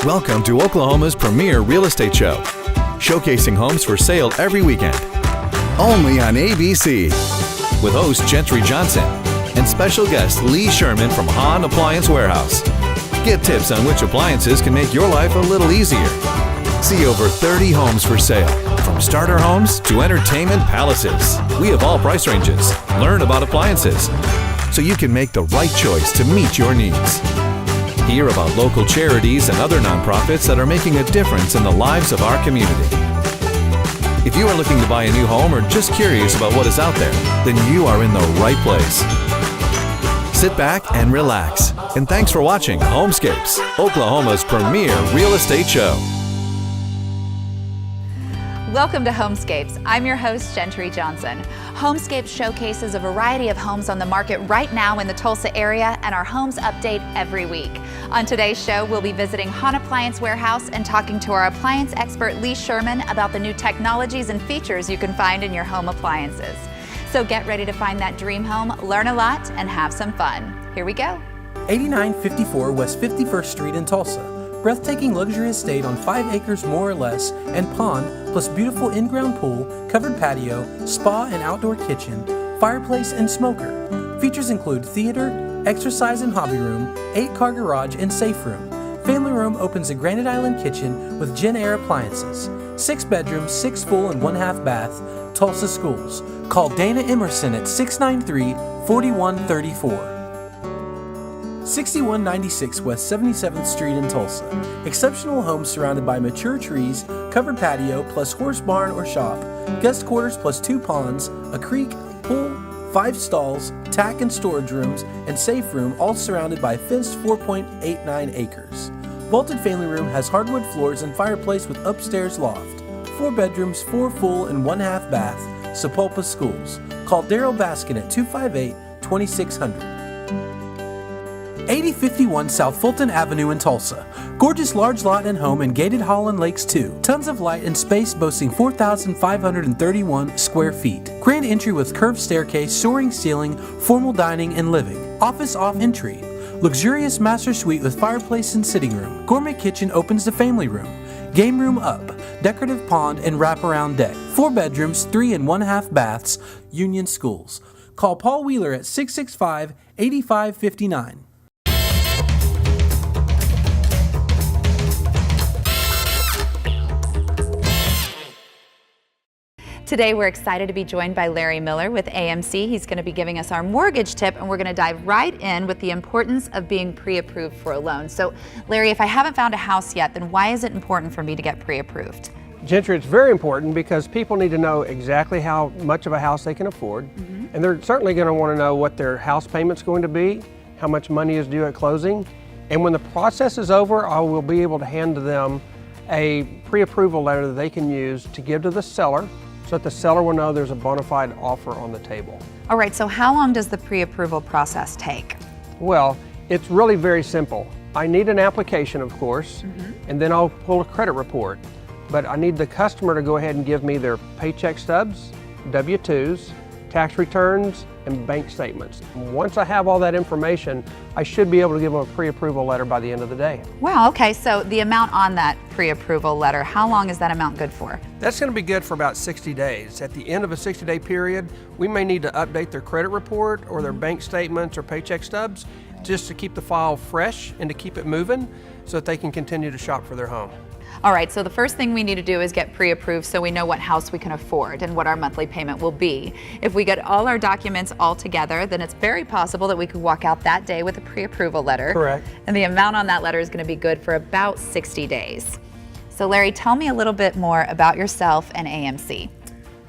Welcome to Oklahoma's premier real estate show, showcasing homes for sale every weekend. Only on ABC, with host Gentry Johnson and special guest Lee Sherman from Hahn Appliance Warehouse. Get tips on which appliances can make your life a little easier. See over 30 homes for sale, from starter homes to entertainment palaces. We have all price ranges. Learn about appliances so you can make the right choice to meet your needs. Hear about local charities and other nonprofits that are making a difference in the lives of our community. If you are looking to buy a new home or just curious about what is out there, then you are in the right place. Sit back and relax. And thanks for watching Homescapes, Oklahoma's premier real estate show. Welcome to Homescapes. I'm your host, Gentry Johnson. Homescapes showcases a variety of homes on the market right now in the Tulsa area, and our homes update every week. On today's show, we'll be visiting Hahn Appliance Warehouse and talking to our appliance expert, Lee Sherman, about the new technologies and features you can find in your home appliances. So get ready to find that dream home, learn a lot, and have some fun. Here we go. 8954 West 51st Street in Tulsa. Breathtaking luxury estate on 5 acres more or less, and pond, plus beautiful in-ground pool, covered patio, spa and outdoor kitchen, fireplace and smoker. Features include theater, exercise and hobby room, 8-car garage and safe room. Family room opens a Granite Island kitchen with Gen Air appliances. 6 bedrooms, 6 full and 1/2 bath. Tulsa Schools. Call Dana Emerson at 693-4134. 6196 West 77th Street in Tulsa. Exceptional homes surrounded by mature trees, covered patio plus horse barn or shop, guest quarters plus 2 ponds, a creek, pool, 5 stalls, tack and storage rooms, and safe room, all surrounded by fenced 4.89 acres. Vaulted family room has hardwood floors and fireplace with upstairs loft. 4 bedrooms, 4 full and 1/2 bath. Sepulpa Schools. Call Daryl Baskin at 258-2600. 8051 South Fulton Avenue in Tulsa. Gorgeous large lot and home in gated hall and lakes too. Tons of light and space boasting 4,531 square feet. Grand entry with curved staircase, soaring ceiling, formal dining and living. Office off entry. Luxurious master suite with fireplace and sitting room. Gourmet kitchen opens to family room. Game room up. Decorative pond and wraparound deck. 4 bedrooms, 3 and 1/2 baths. Union Schools. Call Paul Wheeler at 665-8559. Today we're excited to be joined by Larry Miller with AMC. He's going to be giving us our mortgage tip, and we're going to dive right in with the importance of being pre-approved for a loan. So Larry, if I haven't found a house yet, then why is it important for me to get pre-approved? Gentry, it's very important because people need to know exactly how much of a house they can afford. And they're certainly going to want to know what their house payment's going to be, how much money is due at closing. And when the process is over, I will be able to hand to them a pre-approval letter that they can use to give to the seller, so that the seller will know there's a bona fide offer on the table. All right, so how long does the pre-approval process take? Well, it's really very simple. I need an application, of course, and then I'll pull a credit report. But I need the customer to go ahead and give me their paycheck stubs, W-2s, tax returns, and bank statements. Once I have all that information, I should be able to give them a pre-approval letter by the end of the day. Wow, okay, so the amount on that pre-approval letter, how long is that amount good for? That's going to be good for about 60 days. At the end of a 60-day period, we may need to update their credit report or their bank statements or paycheck stubs just to keep the file fresh and to keep it moving so that they can continue to shop for their home. All right, so the first thing we need to do is get pre-approved so we know what house we can afford and what our monthly payment will be. If we get all our documents all together, then it's very possible that we could walk out that day with a pre-approval letter. Correct. And the amount on that letter is going to be good for about 60 days. So Larry, tell me a little bit more about yourself and AMC.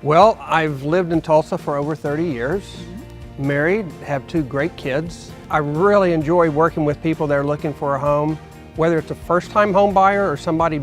Well, I've lived in Tulsa for over 30 years, married, have 2 great kids. I really enjoy working with people that are looking for a home, whether it's a first-time home buyer or somebody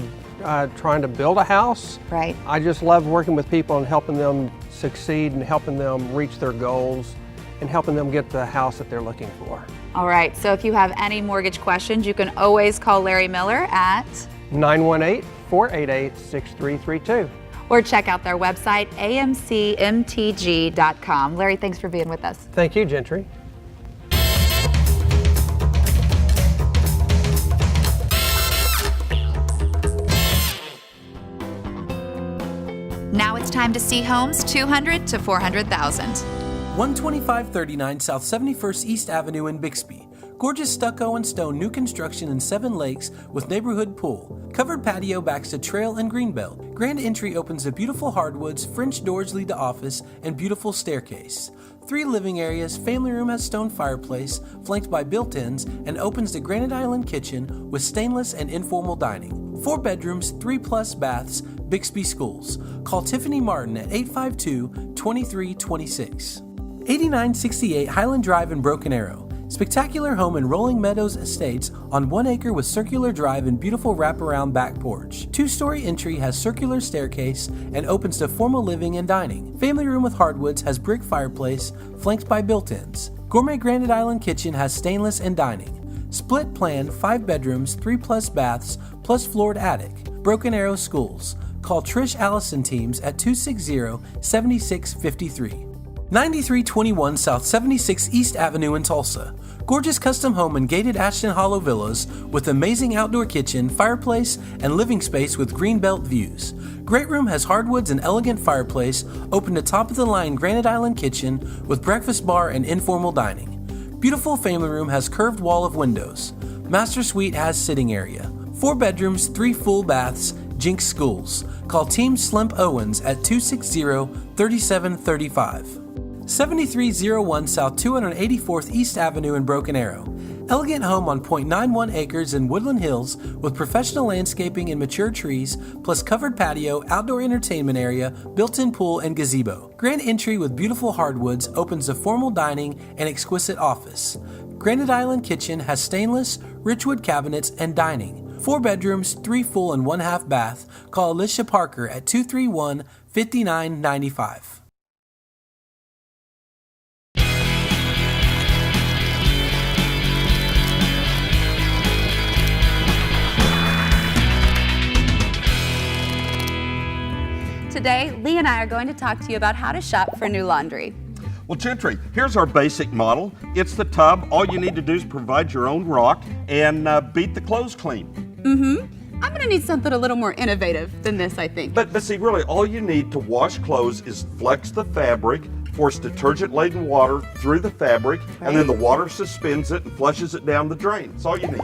trying to build a house. Right. I just love working with people and helping them succeed and helping them reach their goals and helping them get the house that they're looking for. All right, so if you have any mortgage questions, you can always call Larry Miller at 918-488-6332. or check out their website, amcmtg.com. Larry, thanks for being with us. Thank you, Gentry. to see homes 200 to 400,000. 12539 South 71st East Avenue in Bixby. Gorgeous stucco and stone new construction in 7 lakes with neighborhood pool. Covered patio backs to trail and greenbelt. Grand entry opens to beautiful hardwoods, French doors lead to office, and beautiful staircase. 3 living areas, family room has stone fireplace, flanked by built-ins, and opens to Granite Island kitchen with stainless and informal dining. 4 bedrooms, 3+ baths, Bixby Schools. Call Tiffany Martin at 852-2326. 8968 Highland Drive in Broken Arrow. Spectacular home in Rolling Meadows Estates on 1 acre with circular drive and beautiful wraparound back porch. 2-story entry has circular staircase and opens to formal living and dining. Family room with hardwoods has brick fireplace flanked by built-ins. Gourmet Granite Island kitchen has stainless and dining. Split plan 5 bedrooms, 3+ baths, plus floored attic. Broken Arrow Schools. Call Trish Allison teams at 260-7653. 9321 South 76 East Avenue in Tulsa. Gorgeous custom home in gated Ashton Hollow villas with amazing outdoor kitchen, fireplace, and living space with greenbelt views. Great room has hardwoods and elegant fireplace, open to top-of-the-line Granite Island kitchen with breakfast bar and informal dining. Beautiful family room has curved wall of windows. Master suite has sitting area. 4 bedrooms, 3 full baths, Jinx Schools. Call Team Slimp Owens at 260-3735. 7301 South 284th East Avenue in Broken Arrow. Elegant home on .91 acres in Woodland Hills with professional landscaping and mature trees, plus covered patio, outdoor entertainment area, built-in pool, and gazebo. Grand entry with beautiful hardwoods opens to formal dining and exquisite office. Granite Island kitchen has stainless, richwood cabinets, and dining. 4 bedrooms, 3 full and 1/2 bath. Call Alicia Parker at 231-5995. Today, Lee and I are going to talk to you about how to shop for new laundry. Well, Gentry, here's our basic model. It's the tub. All you need to do is provide your own rock and beat the clothes clean. I'm gonna need something a little more innovative than this, I think. But see, really, all you need to wash clothes is flex the fabric, force detergent-laden water through the fabric, and then the water suspends it and flushes it down the drain. That's all you need.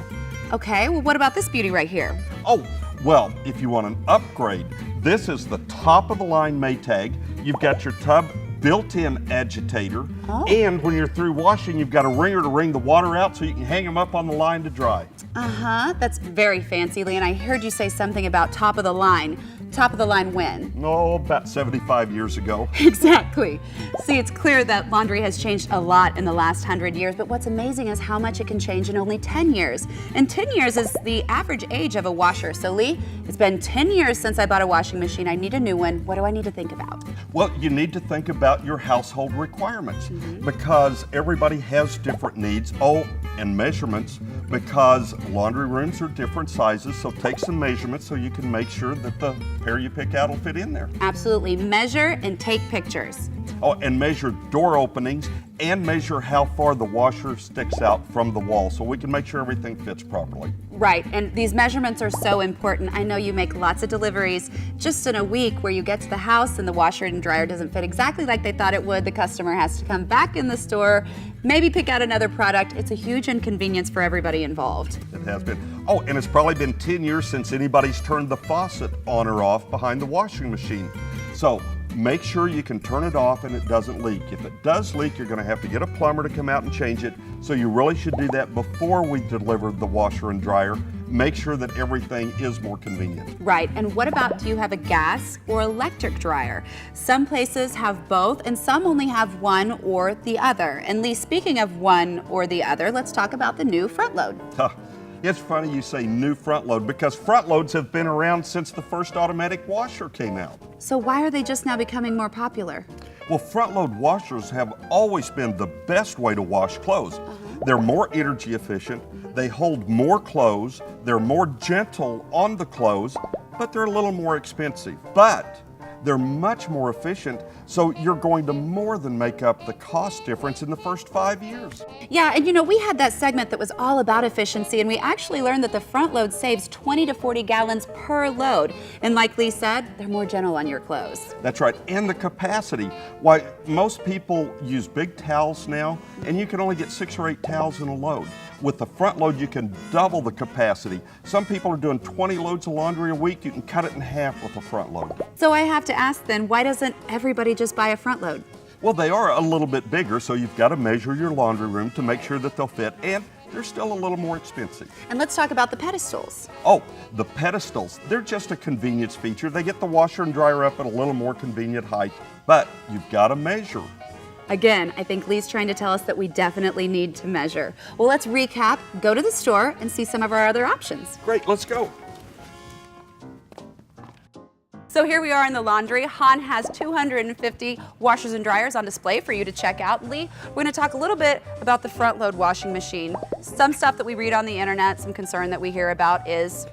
Okay, well, what about this beauty right here? Oh, well, if you want an upgrade, this is the top-of-the-line Maytag. You've got your tub built-in agitator, and when you're through washing, you've got a wringer to wring the water out so you can hang them up on the line to dry. That's very fancy, Lee, and I heard you say something about top of the line. Top of the line when? Oh, about 75 years ago. Exactly. See, it's clear that laundry has changed a lot in the last 100 years, but what's amazing is how much it can change in only 10 years. And 10 years is the average age of a washer. So Lee, it's been 10 years since I bought a washing machine. I need a new one. What do I need to think about? Well, you need to think about your household requirements because everybody has different needs. Oh, and measurements, because laundry rooms are different sizes, so take some measurements so you can make sure that the pair you pick out will fit in there. Absolutely. Measure and take pictures. Oh, and measure door openings and measure how far the washer sticks out from the wall so we can make sure everything fits properly. Right, and these measurements are so important. I know you make lots of deliveries just in a week where you get to the house and the washer and dryer doesn't fit exactly like they thought it would. The customer has to come back in the store, maybe pick out another product. It's a huge inconvenience for everybody involved. It has been. Oh, and it's probably been 10 years since anybody's turned the faucet on or off behind the washing machine. So make sure you can turn it off and it doesn't leak. If it does leak, you're going to have to get a plumber to come out and change it. So you really should do that before we deliver the washer and dryer. Make sure that everything is more convenient. Right, and what about, do you have a gas or electric dryer? Some places have both and some only have one or the other. And Lee, speaking of one or the other, let's talk about the new front load. It's funny you say new front load because front loads have been around since the first automatic washer came out. So why are they just now becoming more popular? Well, front load washers have always been the best way to wash clothes. They're more energy efficient, they hold more clothes, they're more gentle on the clothes, but they're a little more expensive. But They're much more efficient, so you're going to more than make up the cost difference in the first 5 years. Yeah, and you know, we had that segment that was all about efficiency, and we actually learned that the front load saves 20 to 40 gallons per load. And like Lee said, they're more gentle on your clothes. That's right, and the capacity. Why, most people use big towels now, and you can only get 6 or 8 towels in a load. With the front load, you can double the capacity. Some people are doing 20 loads of laundry a week. You can cut it in half with a front load. So I have to ask then, why doesn't everybody just buy a front load? Well, they are a little bit bigger, so you've got to measure your laundry room to make sure that they'll fit, and they're still a little more expensive. And let's talk about the pedestals. Oh, the pedestals, they're just a convenience feature. They get the washer and dryer up at a little more convenient height, but you've got to measure. Again, I think Lee's trying to tell us that we definitely need to measure. Well, let's recap, go to the store, and see some of our other options. Great, let's go. So here we are in the laundry. Han has 250 washers and dryers on display for you to check out. Lee, we're going to talk a little bit about the front load washing machine. Some stuff that we read on the internet, some concern that we hear about is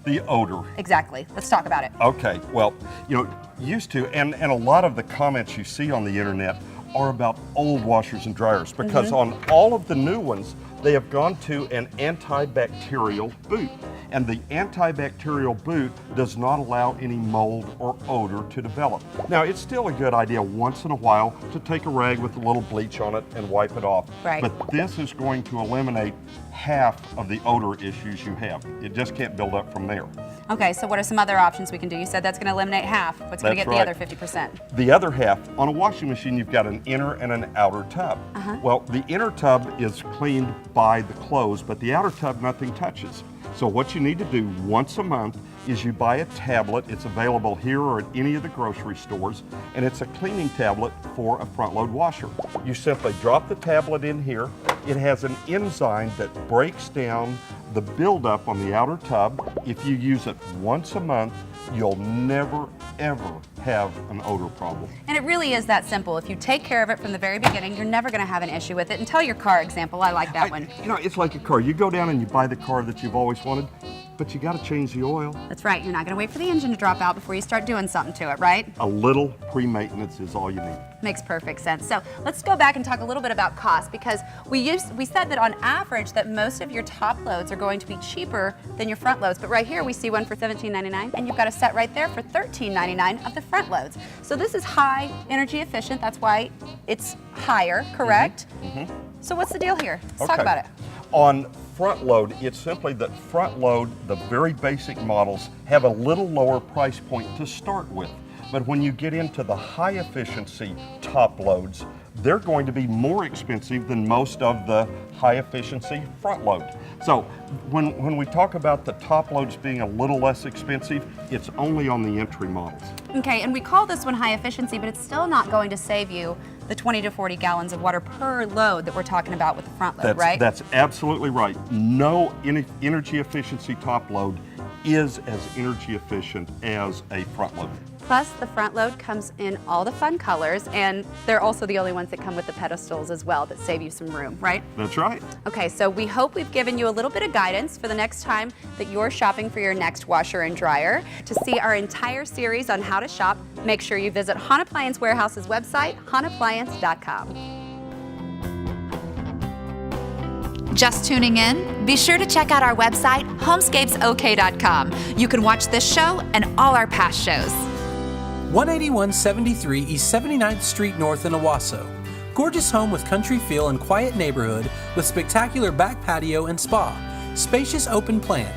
The odor. exactly. Let's talk about it. Okay, well, you know, used to, and a lot of the comments you see on the internet are about old washers and dryers, because on all of the new ones, they have gone to an antibacterial boot. And the antibacterial boot does not allow any mold or odor to develop. Now, it's still a good idea once in a while to take a rag with a little bleach on it and wipe it off. Right. But this is going to eliminate half of the odor issues you have. It just can't build up from there. Okay, so what are some other options we can do? You said that's going to eliminate half. What's going to That's get the right. other 50%? The other half, on a washing machine, you've got an inner and an outer tub. Well, the inner tub is cleaned by the clothes, but the outer tub, nothing touches. So what you need to do once a month is you buy a tablet. It's available here or at any of the grocery stores, and it's a cleaning tablet for a front load washer. You simply drop the tablet in here. It has an enzyme that breaks down the buildup on the outer tub. If you use it once a month, you'll never, ever have an odor problem. And it really is that simple. If you take care of it from the very beginning, you're never going to have an issue with it. And tell your car example, I like that one. You know, it's like a car. You go down and you buy the car that you've always wanted, but you got to change the oil. That's right. You're not going to wait for the engine to drop out before you start doing something to it, right? A little pre-maintenance is all you need. Makes perfect sense. So let's go back and talk a little bit about cost, because we said that on average that most of your top loads are going to be cheaper than your front loads. But right here we see one for $17.99, and you've got a set right there for $13.99 of the front loads. So this is high energy efficient. That's why it's higher, correct? So what's the deal here? Let's talk about it. On front load, it's simply that front load, the very basic models, have a little lower price point to start with. But when you get into the high efficiency top loads, they're going to be more expensive than most of the high efficiency front load. So when we talk about the top loads being a little less expensive, it's only on the entry models. Okay, and we call this one high efficiency, but it's still not going to save you the 20 to 40 gallons of water per load that we're talking about with the front load, right? That's absolutely right. No energy efficiency top load is as energy efficient as a front load. Plus, the front load comes in all the fun colors, and they're also the only ones that come with the pedestals as well that save you some room, right? That's right. Okay, so we hope we've given you a little bit of guidance for the next time that you're shopping for your next washer and dryer. To see our entire series on how to shop, make sure you visit Han Appliance Warehouse's website, hanappliance.com. Just tuning in? Be sure to check out our website, homescapesok.com. You can watch this show and all our past shows. 18173 East 79th Street North in Owasso. Gorgeous home with country feel and quiet neighborhood with spectacular back patio and spa. Spacious open plan.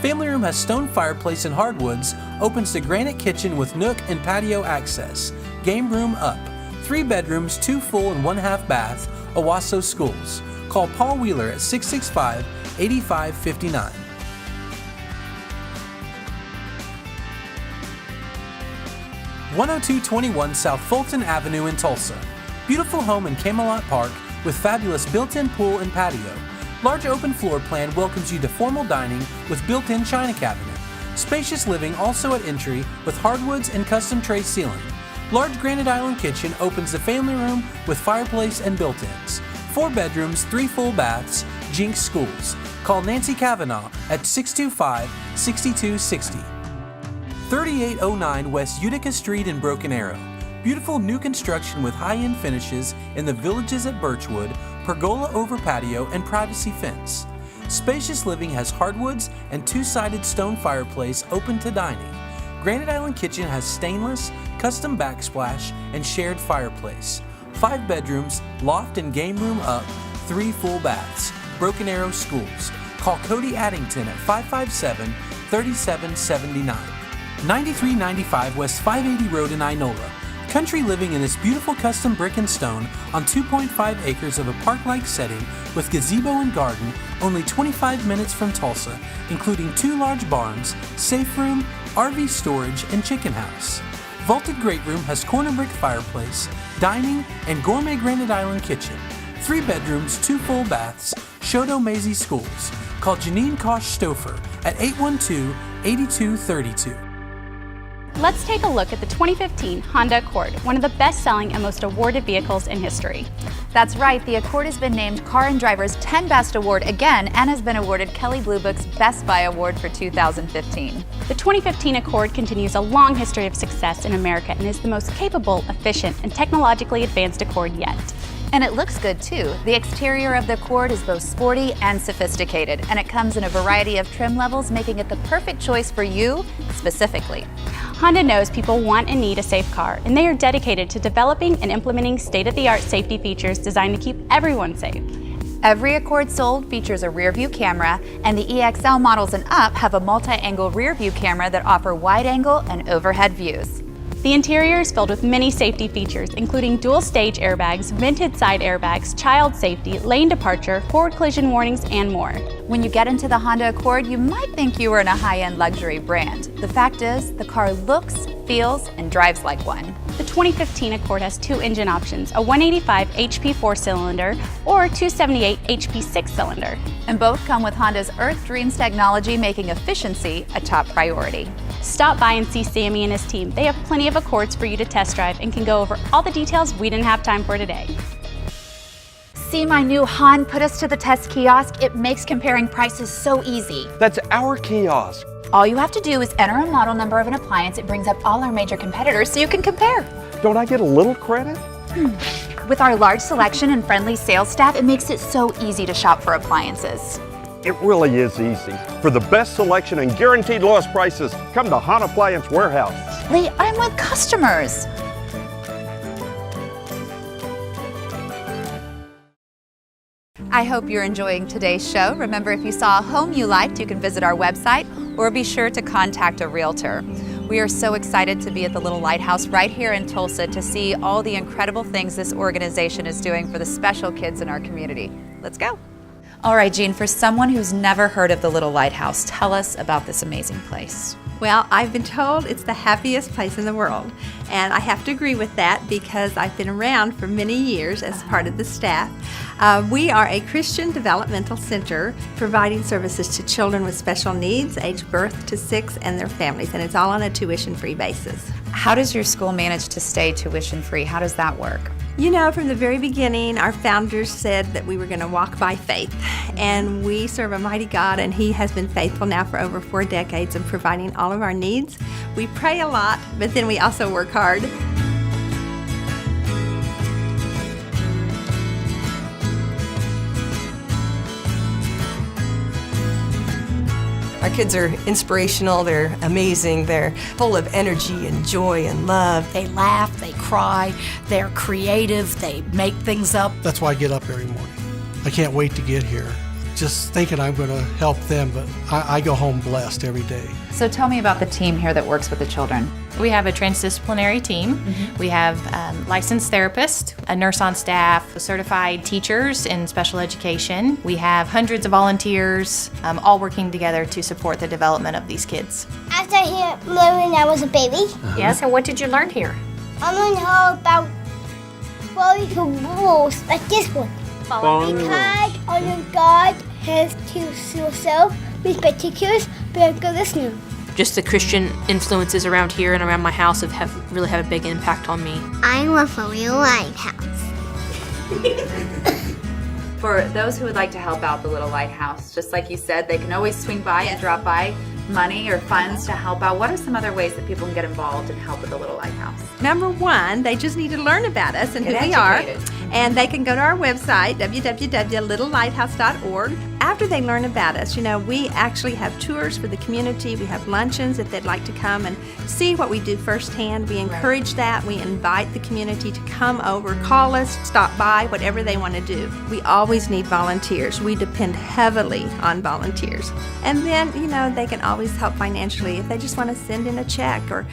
Family room has stone fireplace and hardwoods, opens to granite kitchen with nook and patio access. Game room up. 3 bedrooms, 2 full and 1 half bath. Owasso Schools. Call Paul Wheeler at 665-8559. (10221) South Fulton Avenue in Tulsa. Beautiful home in Camelot Park with fabulous built-in pool and patio. Large open floor plan welcomes you to formal dining with built-in china cabinet. Spacious living also at entry with hardwoods and custom tray ceiling. Large granite island kitchen opens the family room with fireplace and built-ins. 4 bedrooms, 3 full baths, Jinx Schools. Call Nancy Kavanaugh at 625-6260. 3809 West Utica Street in Broken Arrow. Beautiful new construction with high-end finishes in the Villages at Birchwood, pergola over patio, and privacy fence. Spacious living has hardwoods and two-sided stone fireplace open to dining. Granite Island Kitchen has stainless, custom backsplash, and shared fireplace. 5 bedrooms, loft and game room up, 3 full baths. Broken Arrow Schools. Call Cody Addington at 557-3779. 9395 West 580 Road in Inola. Country living in this beautiful custom brick and stone on 2.5 acres of a park-like setting with gazebo and garden, only 25 minutes from Tulsa, including 2 large barns, safe room, RV storage, and chicken house. Vaulted Great Room has corner brick fireplace, dining, and gourmet Granite Island kitchen. 3 bedrooms, 2 full baths, Shoto Maisie Schools. Call Janine Kosh-Stouffer at 812-8232. Let's take a look at the 2015 Honda Accord, one of the best-selling and most awarded vehicles in history. That's right, the Accord has been named Car and Driver's 10 Best Award again and has been awarded Kelley Blue Book's Best Buy Award for 2015. The 2015 Accord continues a long history of success in America and is the most capable, efficient, and technologically advanced Accord yet. And it looks good too. The exterior of the Accord is both sporty and sophisticated, and it comes in a variety of trim levels, making it the perfect choice for you specifically. Honda knows people want and need a safe car, and they are dedicated to developing and implementing state-of-the-art safety features designed to keep everyone safe. Every Accord sold features a rear-view camera, and the EXL models and up have a multi-angle rear-view camera that offer wide-angle and overhead views. The interior is filled with many safety features, including dual stage airbags, vented side airbags, child safety, lane departure, forward collision warnings, and more. When you get into the Honda Accord, you might think you are in a high-end luxury brand. The fact is, the car looks, feels, and drives like one. The 2015 Accord has 2 engine options, a 185 HP 4-cylinder or 278 HP 6-cylinder. And both come with Honda's Earth Dreams technology, making efficiency a top priority. Stop by and see Sammy and his team. They have plenty of Accords for you to test drive and can go over all the details we didn't have time for today. See my new Han Put Us to the Test kiosk? It makes comparing prices so easy. That's our kiosk. All you have to do is enter a model number of an appliance. It brings up all our major competitors so you can compare. Don't I get a little credit? With our large selection and friendly sales staff, it makes it so easy to shop for appliances. It really is easy. For the best selection and guaranteed lowest prices, come to Han Appliance Warehouse. Lee, I'm with customers. I hope you're enjoying today's show. Remember, if you saw a home you liked, you can visit our website or be sure to contact a realtor. We are so excited to be at the Little Lighthouse right here in Tulsa to see all the incredible things this organization is doing for the special kids in our community. Let's go. All right, Jean, for someone who's never heard of the Little Lighthouse, tell us about this amazing place. Well, I've been told it's the happiest place in the world, and I have to agree with that because I've been around for many years as part of the staff. We are a Christian developmental center providing services to children with special needs, aged birth to 6, and their families, and it's all on a tuition-free basis. How does your school manage to stay tuition-free? How does that work? You know, from the very beginning, our founders said that we were going to walk by faith, and we serve a mighty God, and He has been faithful now for over 4 decades in providing all of our needs. We pray a lot, but then we also work hard. Our kids are inspirational, they're amazing, they're full of energy and joy and love. They laugh, they cry, they're creative, they make things up. That's why I get up every morning. I can't wait to get here. Just thinking I'm going to help them, but I go home blessed every day. So tell me about the team here that works with the children. We have a transdisciplinary team. We have licensed therapists, a nurse on staff, certified teachers in special education. We have hundreds of volunteers, all working together to support the development of these kids. After I learned when I was a baby. Yes, and what did you learn here? I learned all about following the rules, like this one. Because honor God has to yourself, be particulars, be a good listener. Just the Christian influences around here and around my house have really had a big impact on me. I love a Little Lighthouse. For those who would like to help out the Little Lighthouse, just like you said, they can always swing by and drop by. money or funds to help out, what are some other ways that people can get involved and help with the Little Lighthouse? Number one, they just need to learn about us and Get who we educated. are. And they can go to our website, www.littlelighthouse.org. After they learn about us, we actually have tours for the community. We have luncheons if they'd like to come and see what we do firsthand. We encourage that. We invite the community to come over, call us, stop by, whatever they want to do. We always need volunteers. We depend heavily on volunteers. And then, they can always help financially if they just want to send in a check or,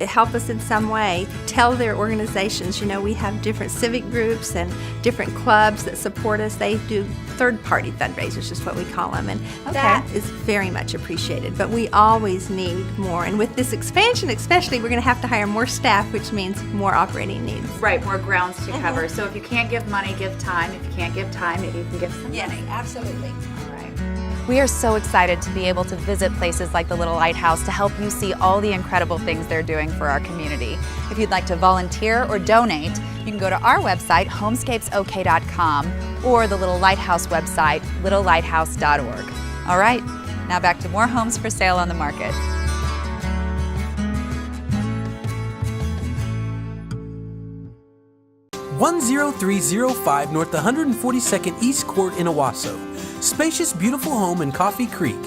help us in some way. Tell their organizations, we have different civic groups and different clubs that support us. They do third-party fundraisers is what we call them, and that is very much appreciated. But we always need more, and with this expansion especially, we're going to have to hire more staff, which means more operating needs. Right, more grounds to cover. So if you can't give money, give time. If you can't give time, maybe you can give some money. Yes, absolutely. All right. We are so excited to be able to visit places like the Little Lighthouse to help you see all the incredible things they're doing for our community. If you'd like to volunteer or donate, you can go to our website, homescapesok.com, or the Little Lighthouse website, littlelighthouse.org. All right, now back to more homes for sale on the market. $10305 North 142nd East Court in Owasso. Spacious, beautiful home in Coffee Creek.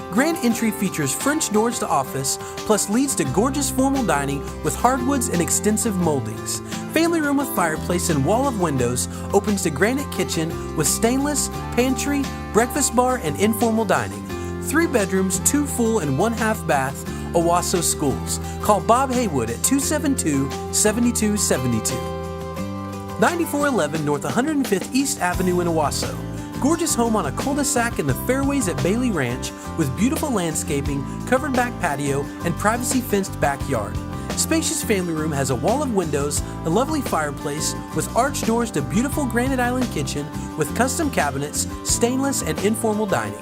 Grand entry features French doors to office, plus leads to gorgeous formal dining with hardwoods and extensive moldings. Family room with fireplace and wall of windows opens to granite kitchen with stainless, pantry, breakfast bar, and informal dining. 3 bedrooms, 2 full and 1 half bath, Owasso Schools. Call Bob Haywood at 272-7272. 9411 North 105th East Avenue in Owasso. Gorgeous home on a cul-de-sac in the fairways at Bailey Ranch with beautiful landscaping, covered back patio, and privacy fenced backyard. Spacious family room has a wall of windows, a lovely fireplace with arched doors to beautiful Granite Island kitchen with custom cabinets, stainless and informal dining.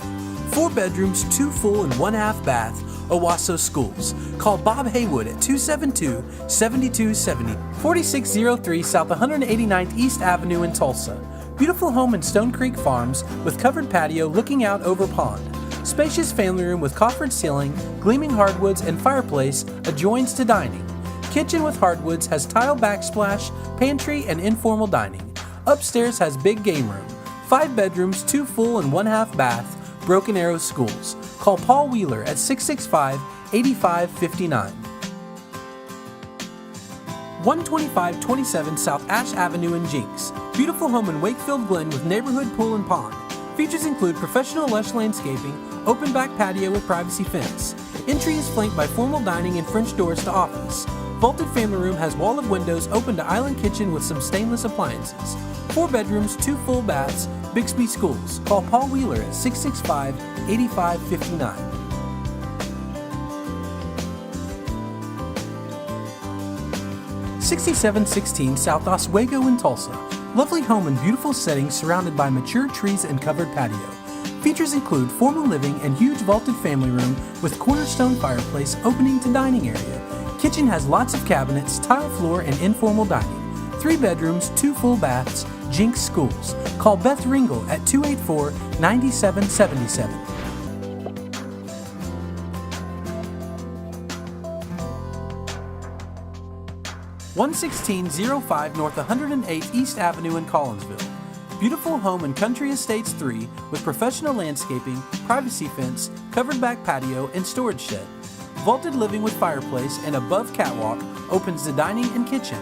4 bedrooms, 2 full and 1 half bath, Owasso Schools. Call Bob Haywood at 272-7270. 4603 South 189th East Avenue in Tulsa. Beautiful home in Stone Creek Farms with covered patio looking out over pond. Spacious family room with coffered ceiling, gleaming hardwoods, and fireplace adjoins to dining. Kitchen with hardwoods has tile backsplash, pantry, and informal dining. Upstairs has big game room. 5 bedrooms, 2 full and 1 half bath, Broken Arrow Schools. Call Paul Wheeler at 665-8559. 12527 South Ash Avenue in Jinx. Beautiful home in Wakefield Glen with neighborhood pool and pond. Features include professional lush landscaping, open back patio with privacy fence. Entry is flanked by formal dining and French doors to office. Vaulted family room has wall of windows open to island kitchen with some stainless appliances. 4 bedrooms, 2 full baths, Bixby Schools. Call Paul Wheeler at 665-8559. $6716 South Oswego in Tulsa. Lovely home in beautiful settings surrounded by mature trees and covered patio. Features include formal living and huge vaulted family room with cornerstone fireplace opening to dining area. Kitchen has lots of cabinets, tile floor, and informal dining. 3 bedrooms, 2 full baths, Jinx Schools. Call Beth Ringel at 284-9777. $11605 North 108th East Avenue in Collinsville. Beautiful home in Country Estates 3 with professional landscaping, privacy fence, covered back patio, and storage shed. Vaulted living with fireplace and above catwalk opens to dining and kitchen.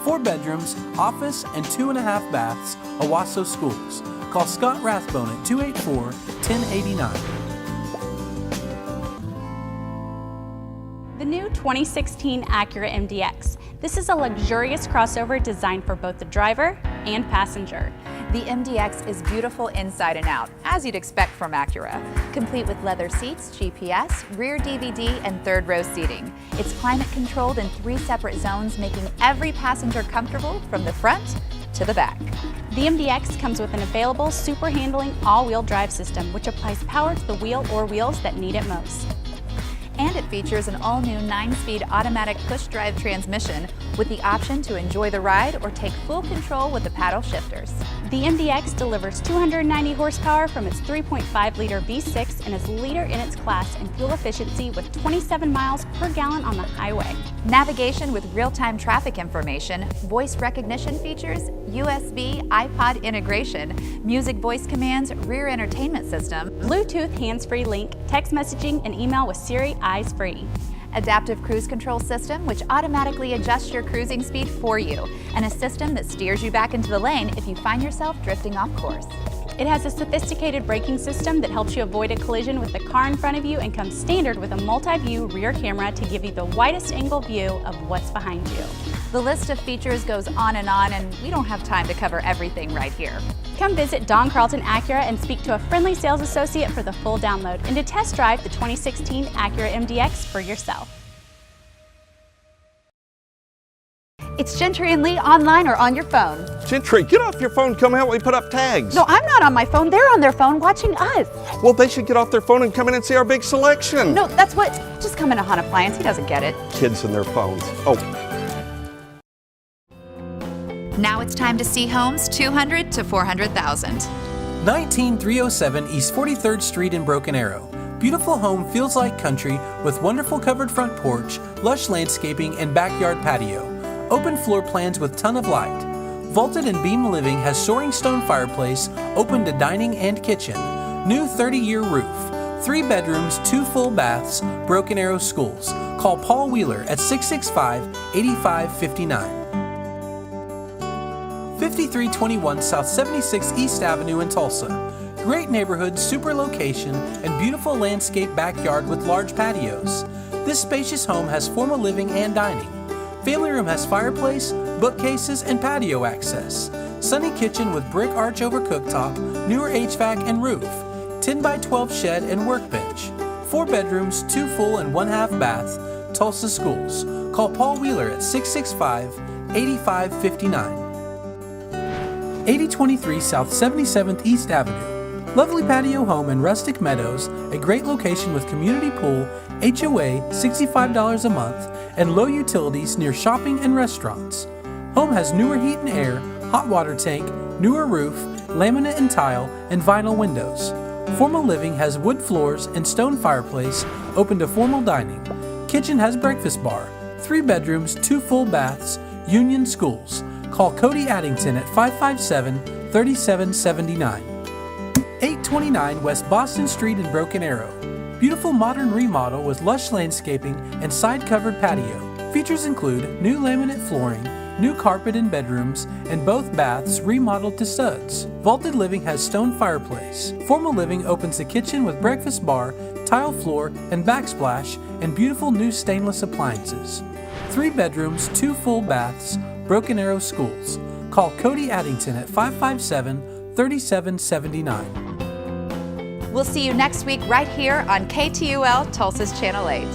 4 bedrooms, office, and 2.5 baths, Owasso Schools. Call Scott Rathbone at 284-1089. The new 2016 Acura MDX. This is a luxurious crossover designed for both the driver and passenger. The MDX is beautiful inside and out, as you'd expect from Acura. Complete with leather seats, GPS, rear DVD, and 3rd row seating. It's climate controlled in 3 separate zones, making every passenger comfortable from the front to the back. The MDX comes with an available super handling all-wheel drive system, which applies power to the wheel or wheels that need it most. And it features an all-new 9-speed automatic push-drive transmission with the option to enjoy the ride or take full control with the paddle shifters. The MDX delivers 290 horsepower from its 3.5-liter V6 and is leader in its class in fuel efficiency with 27 miles per gallon on the highway. Navigation with real-time traffic information, voice recognition features, USB, iPod integration, music voice commands, rear entertainment system, Bluetooth hands-free link, text messaging, and email with Siri Eyes Free. Adaptive cruise control system, which automatically adjusts your cruising speed for you, and a system that steers you back into the lane if you find yourself drifting off course. It has a sophisticated braking system that helps you avoid a collision with the car in front of you and comes standard with a multi-view rear camera to give you the widest angle view of what's behind you. The list of features goes on, and we don't have time to cover everything right here. Come visit Don Carlton Acura and speak to a friendly sales associate for the full download and to test drive the 2016 Acura MDX for yourself. It's Gentry and Lee online or on your phone. Gentry, get off your phone, come help me put up tags. No, I'm not on my phone. They're on their phone watching us. Well, they should get off their phone and come in and see our big selection. No, that's what. Just come into Hunt Appliance. He doesn't get it. Kids and their phones. Oh. Now it's time to see homes 200 to 400,000. 19307 East 43rd Street in Broken Arrow. Beautiful home feels like country with wonderful covered front porch, lush landscaping, and backyard patio. Open floor plans with ton of light. Vaulted and beam living has soaring stone fireplace, open to dining and kitchen. New 30-year roof. 3 bedrooms, 2 full baths, Broken Arrow Schools. Call Paul Wheeler at 665-8559. 5321 South 76 East Avenue in Tulsa. Great neighborhood, super location, and beautiful landscape backyard with large patios. This spacious home has formal living and dining. Family room has fireplace, bookcases, and patio access. Sunny kitchen with brick arch over cooktop, newer HVAC and roof. 10 by 12 shed and workbench. 4 bedrooms, 2 full and 1 half bath. Tulsa Schools. Call Paul Wheeler at 665-8559. 8023 South 77th East Avenue. Lovely patio home in rustic meadows, a great location with community pool, HOA, $65 a month, and low utilities near shopping and restaurants. Home has newer heat and air, hot water tank, newer roof, laminate and tile, and vinyl windows. Formal living has wood floors and stone fireplace, open to formal dining. Kitchen has breakfast bar, 3 bedrooms, 2 full baths, Union Schools. Call Cody Addington at 557-3779. 829 West Boston Street in Broken Arrow. Beautiful modern remodel with lush landscaping and side-covered patio. Features include new laminate flooring, new carpet in bedrooms, and both baths remodeled to studs. Vaulted living has stone fireplace. Formal living opens the kitchen with breakfast bar, tile floor, and backsplash, and beautiful new stainless appliances. 3 bedrooms, 2 full baths, Broken Arrow Schools. Call Cody Addington at 557-3779. We'll see you next week right here on KTUL Tulsa's Channel 8.